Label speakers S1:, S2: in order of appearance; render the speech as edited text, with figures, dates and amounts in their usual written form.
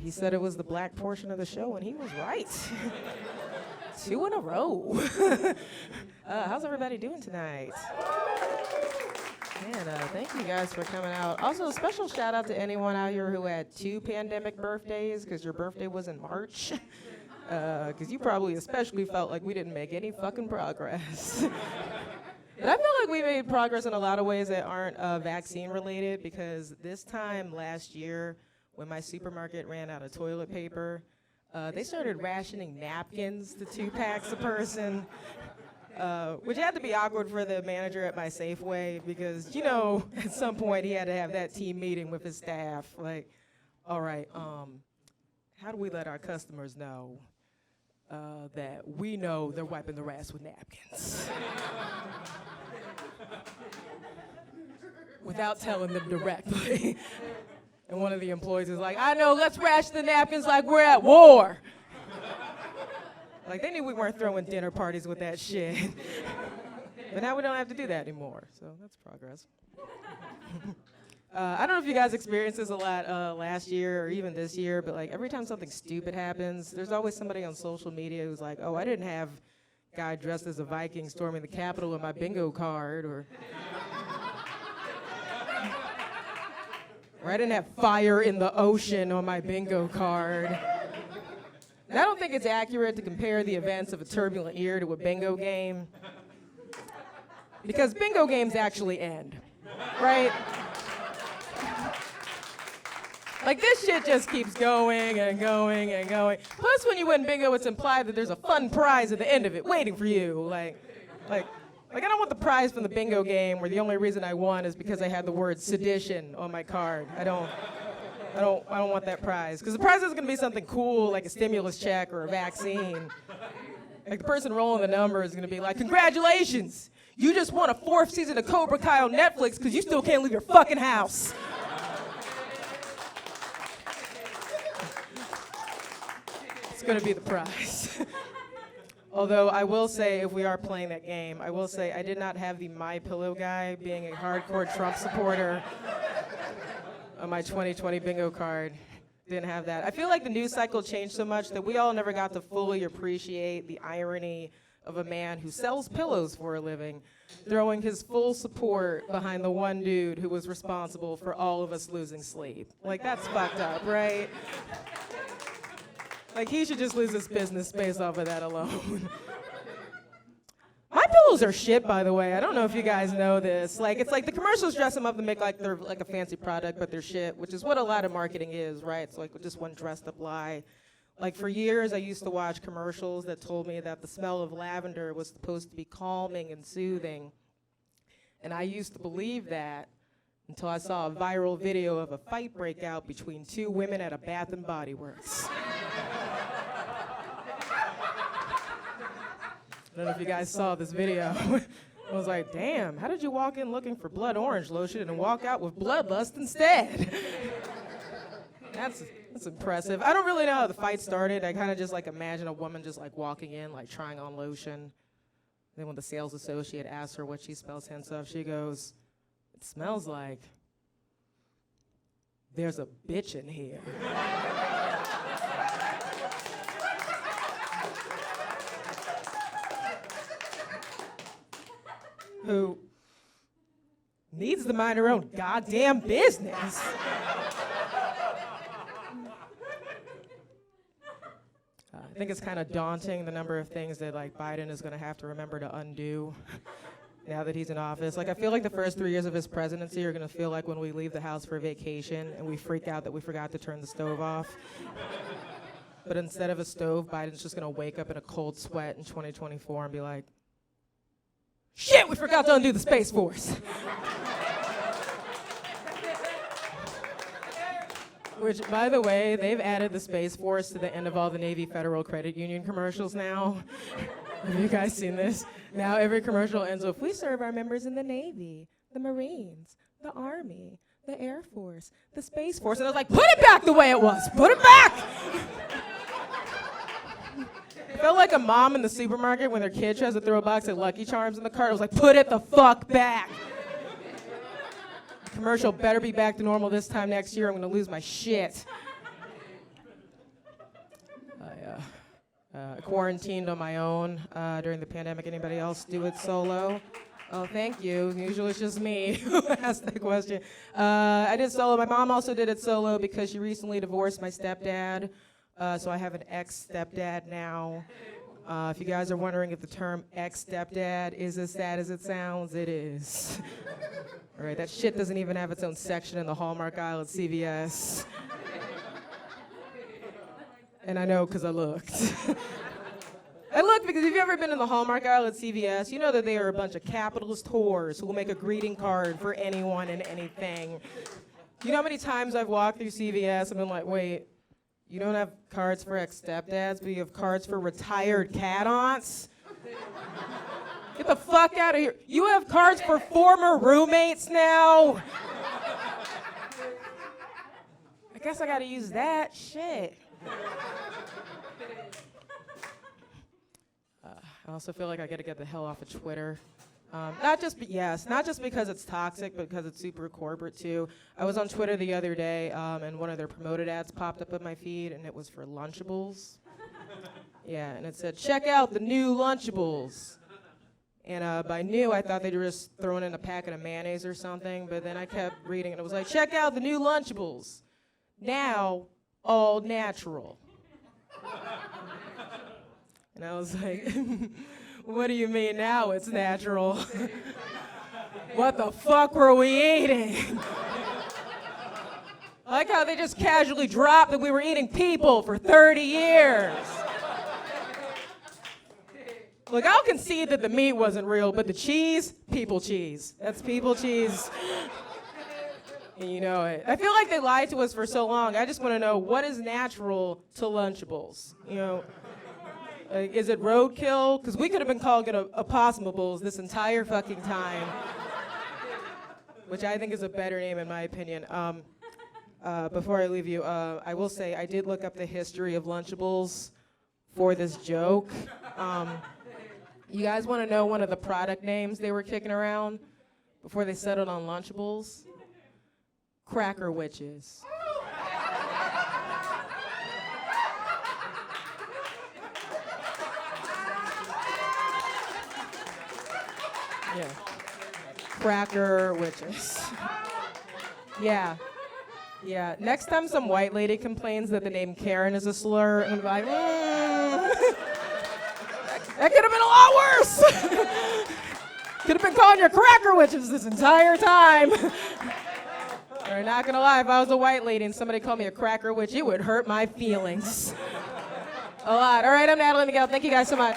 S1: He said it was the black portion of the show, and he was right. 2 in a row. How's everybody doing tonight? Man, thank you guys for coming out. Also, a special shout out to anyone out here who had 2 pandemic birthdays, because your birthday was in March. Because you probably especially felt like we didn't make any fucking progress. But I feel like we made progress in a lot of ways that aren't vaccine related, because this time last year, when my supermarket ran out of toilet paper, they started rationing napkins to 2 packs a person, which had to be awkward for the manager at my Safeway, because, you know, at some point he had to have that team meeting with his staff. Like, all right, how do we let our customers know that we know they're wiping their ass with napkins? Without telling them directly. And one of the employees is like, I know, let's ration the napkins like we're at war. Like, they knew we weren't throwing dinner parties with that shit. But now we don't have to do that anymore, so that's progress. I don't know if you guys experienced this a lot last year or even this year, but like every time something stupid happens, there's always somebody on social media who's like, oh, I didn't have a guy dressed as a Viking storming the Capitol in my bingo card, or I didn't have fire in the ocean on my bingo card. And I don't think it's accurate to compare the events of a turbulent year to a bingo game, because bingo games actually end, right? Like, this shit just keeps going and going and going. Plus, when you win bingo, it's implied that there's a fun prize at the end of it waiting for you. Like I don't want the prize from the bingo game where the only reason I won is because I had the word sedition on my card. I don't want that prize. Because the prize is going to be something cool, like a stimulus check or a vaccine. Like, the person rolling the number is going to be like, congratulations, you just won a 4th season of Cobra Kai on Netflix because you still can't leave your fucking house. It's going to be the prize. Although I will say, if we are playing that game, I will say I did not have the My Pillow guy being a hardcore Trump supporter on my 2020 bingo card. Didn't have that. I feel like the news cycle changed so much that we all never got to fully appreciate the irony of a man who sells pillows for a living, throwing his full support behind the one dude who was responsible for all of us losing sleep. Like, that's fucked up, right? Like, he should just lose his business based off of that alone. My pillows are shit, by the way. I don't know if you guys know this. Like, it's like the commercials dress them up to make like they're like a fancy product, but they're shit, which is what a lot of marketing is, right? It's like just one dressed up lie. Like, for years, I used to watch commercials that told me that the smell of lavender was supposed to be calming and soothing. And I used to believe that until I saw a viral video of a fight break out between 2 women at a Bath and Body Works. I don't know if you guys saw this video. I was like, damn, how did you walk in looking for blood orange lotion and walk out with bloodlust instead? That's impressive. I don't really know how the fight started. I kind of just like imagine a woman just like walking in, like trying on lotion. Then when the sales associate asks her what she smells hints of, she goes, it smells like there's a bitch in here. Who needs to mind her own goddamn business. I think it's kind of daunting, the number of things that like Biden is going to have to remember to undo now that he's in office. Like, I feel like the first 3 years of his presidency are going to feel like when we leave the house for vacation and we freak out that we forgot to turn the stove off. But instead of a stove, Biden's just going to wake up in a cold sweat in 2024 and be like, shit, we forgot to undo the Space Force. Which, by the way, they've added the Space Force to the end of all the Navy Federal Credit Union commercials now. Have you guys seen this? Now every commercial ends with, we serve our members in the Navy, the Marines, the Army, the Air Force, the Space Force. And I was like, put it back the way it was. Put it back! I felt like a mom in the supermarket when their kid tries to throw a box of Lucky Charms in the cart. I was like, put it the fuck back. Commercial better be back to normal this time next year. I'm going to lose my shit. Quarantined on my own during the pandemic. Anybody else do it solo? Oh, thank you. Usually it's just me who asks that question. I did solo. My mom also did it solo because she recently divorced my stepdad. So I have an ex-stepdad now. If you guys are wondering if the term ex-stepdad is as sad as it sounds, it is. All right, that shit doesn't even have its own section in the Hallmark aisle at CVS. And I know because I looked. I looked because if you've ever been in the Hallmark aisle at CVS, you know that they are a bunch of capitalist whores who will make a greeting card for anyone and anything. You know how many times I've walked through CVS and been like, wait, you don't have cards for ex-stepdads, but you have cards for retired cat aunts? Get the fuck out of here. You have cards for former roommates now? I guess I gotta use that. Shit. I also feel like I gotta get the hell off of Twitter. Not just because it's toxic, but because it's super corporate too. I was on Twitter the other day, and one of their promoted ads popped up in my feed, and it was for Lunchables. Yeah, and it said, check out the new Lunchables. And by new, I thought they were just throwing in a packet of mayonnaise or something, but then I kept reading, and it was like, check out the new Lunchables. Now, all natural. And I was like, what do you mean now it's natural? What the fuck were we eating? I like how they just casually dropped that we were eating people for 30 years. Look, I'll concede that the meat wasn't real, but the cheese, people cheese. That's people cheese. And you know it. I feel like they lied to us for so long. I just want to know, what is natural to Lunchables? You know, is it roadkill? Because we could have been calling it a Possum-ables this entire fucking time. Which I think is a better name in my opinion. Before I leave you, I will say I did look up the history of Lunchables for this joke. You guys want to know one of the product names they were kicking around before they settled on Lunchables? Cracker Witches. Yeah. Cracker Witches. Yeah. Yeah. Next time some white lady complains that the name Karen is a slur, I'm gonna be like, that could have been a lot worse. Could have been calling you Cracker Witches this entire time. I'm not gonna lie, if I was a white lady and somebody called me a cracker witch, it would hurt my feelings. A lot. All right, I'm Natalie McGill. Thank you guys so much.